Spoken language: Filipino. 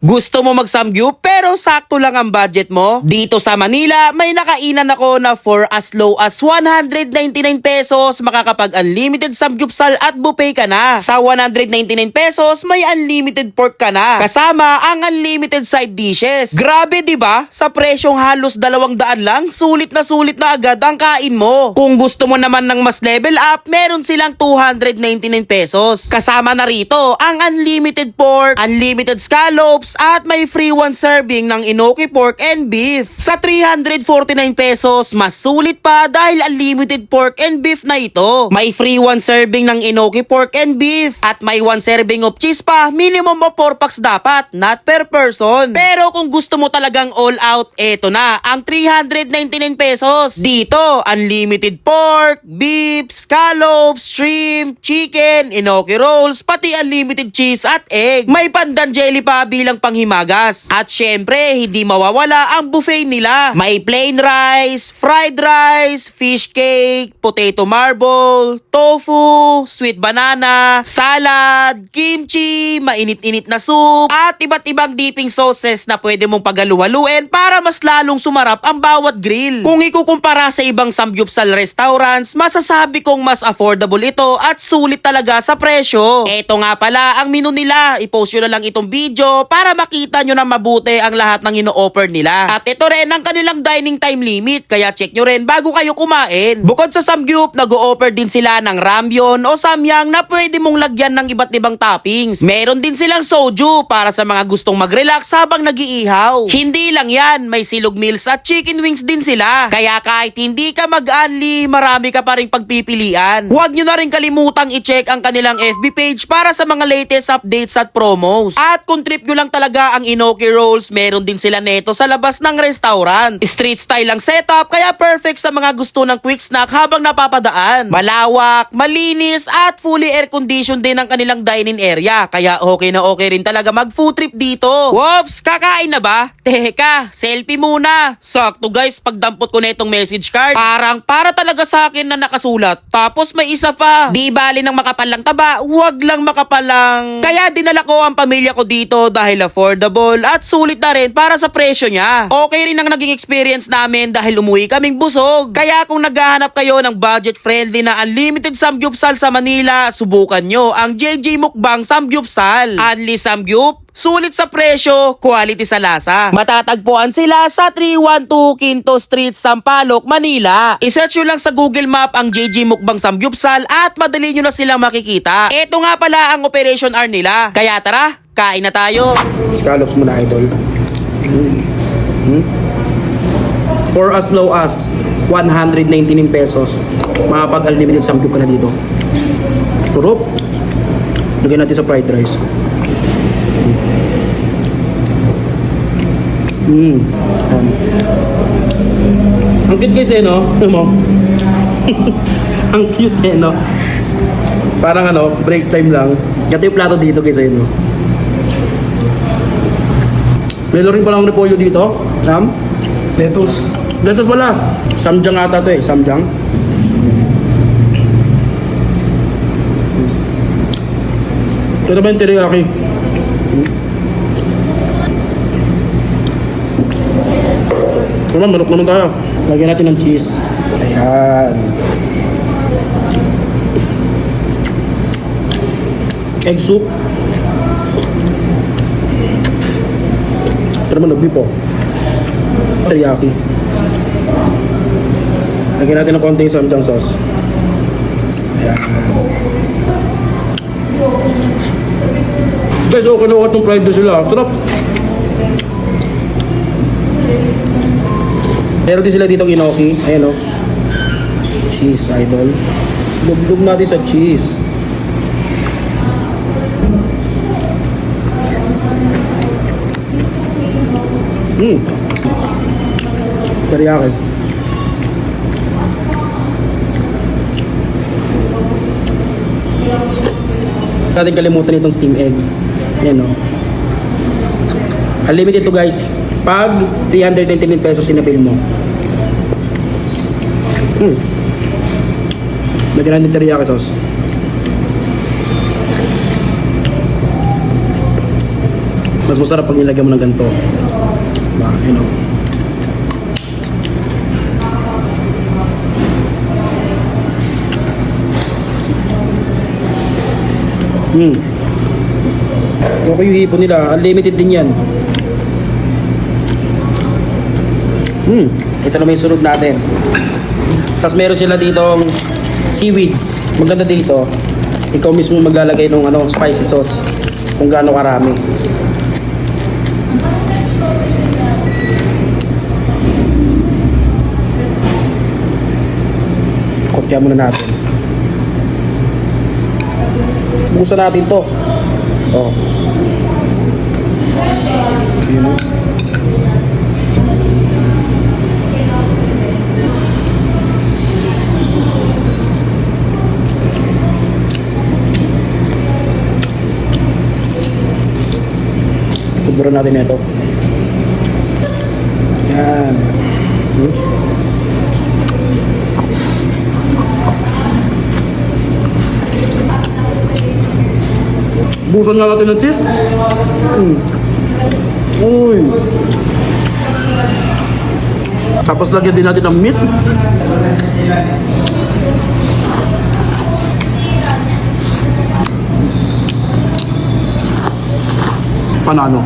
Gusto mo mag-samgyup pero sakto lang ang budget mo? Dito sa Manila, may nakainan ako na for as low as 199 pesos, makakapag-unlimited samgyupsal at buffet ka na. Sa 199 pesos, may unlimited pork ka na. Kasama ang unlimited side dishes. Grabe, di ba? Sa presyong halos 200 lang, sulit na agad ang kain mo. Kung gusto mo naman ng mas level up, meron silang 299 pesos. Kasama na rito ang unlimited pork, unlimited scallops, at may free one serving ng inoki pork and beef. Sa 349 pesos, mas sulit pa dahil unlimited pork and beef na ito. May free one serving ng inoki pork and beef at may one serving of cheese pa. Minimum of 4 packs dapat, not per person. Pero kung gusto mo talagang all out, eto na ang 399 pesos. Dito, unlimited pork, beef, scallops, shrimp, chicken, inoki rolls, pati unlimited cheese at egg. May pandan jelly pa bilang panghimagas. At syempre, hindi mawawala ang buffet nila. May plain rice, fried rice, fish cake, potato marble, tofu, sweet banana, salad, kimchi, mainit-init na soup, at iba't ibang dipping sauces na pwede mong paghalu-haluin para mas lalong sumarap ang bawat grill. Kung ikukumpara sa ibang samgyupsal restaurants, masasabi kong mas affordable ito at sulit talaga sa presyo. Eto nga pala ang menu nila. I-post nyo na lang itong video para makita nyo na mabuti ang lahat ng ino-offer nila. At ito rin ang kanilang dining time limit, kaya check nyo rin bago kayo kumain. Bukod sa samgyup, nag-o-offer din sila ng ramyun o samyang na pwede mong lagyan ng iba't ibang toppings. Meron din silang soju para sa mga gustong mag-relax habang nag-iihaw. Hindi lang yan, may silog meals at chicken wings din sila. Kaya kahit hindi ka mag-unli, marami ka pa rin pagpipilian. Huwag nyo na rin kalimutang i-check ang kanilang FB page para sa mga latest updates at promos. At kung trip nyo lang talaga ang inoki rolls, meron din sila neto sa labas ng restaurant. Street style ang setup, kaya perfect sa mga gusto ng quick snack habang napapadaan. Malawak, malinis, at fully air conditioned din ang kanilang dining area, kaya okay na okay rin talaga mag food trip dito. Whoops, kakain na ba? Teka, selfie muna. Sakto guys, pagdampot ko na itong message card, parang para talaga sa akin na nakasulat. Tapos may isa pa, di bali ng makapal lang taba, wag lang makapalang. Kaya dinala ko ang pamilya ko dito dahil affordable at sulit na rin para sa presyo niya. Okay rin ang naging experience namin dahil umuwi kaming busog. Kaya kung naghahanap kayo ng budget-friendly na unlimited samgyupsal sa Manila, subukan nyo ang JJ Mukbang Samgyupsal. Unli Samgyup, sulit sa presyo, quality sa lasa. Matatagpuan sila sa 312 Quinto Street, Sampaloc, Manila. I-search nyo lang sa Google Map ang JJ Mukbang Samgyupsal at madali nyo na silang makikita. Ito nga pala ang operation hour nila. Kaya tara, kain na tayo. Scallops muna, idol. For as low as 199 pesos, makapag-unlimited samgyup ka na dito. Surup. Lagyan natin sa fried rice. Ang cute kasi, no? Ano mo? Ang cute eh, no? Parang ano, break time lang. Gato yung plato dito kasi, no? Meron rin palang repolyo dito. Sam? Lettuce. Lettuce pala. Samjang ata to eh. Samjang. Ito naman yung teriyaki. Naman, manok naman tayo. Lagyan natin ng cheese. Ayan. Egg soup. Ito naman, nag-beef po. Teriyaki. Lagyan natin ng konting samjang sauce. Ayan. Guys, okay na itong fried dough sila. Sarap. Meron din sila dito inoki. Ayan o. Cheese, idol. Lugdog natin sa cheese. Teriyaki. Natin kalimutan itong steam egg. Yan o. Unlimited to guys. Pag 399 pesos sinapil mo. Lagyan natin teriyaki sauce. Mas masarap pag nilagyan mo ng ganito. Diba? You know. Okay yung hipon nila. Unlimited din yan. Ito naman yung sunod natin. Tapos meron sila ditong seaweeds. Maganda dito. Ikaw mismo maglalagay ng spicy sauce. Kung gaano karami. Kopya muna natin. Bukusan natin to. Oh. Yun o. Tuburan natin ito. Yan. Busan nga natin ng cheese. Uy. Tapos lagyan din natin ng meat. Panalo.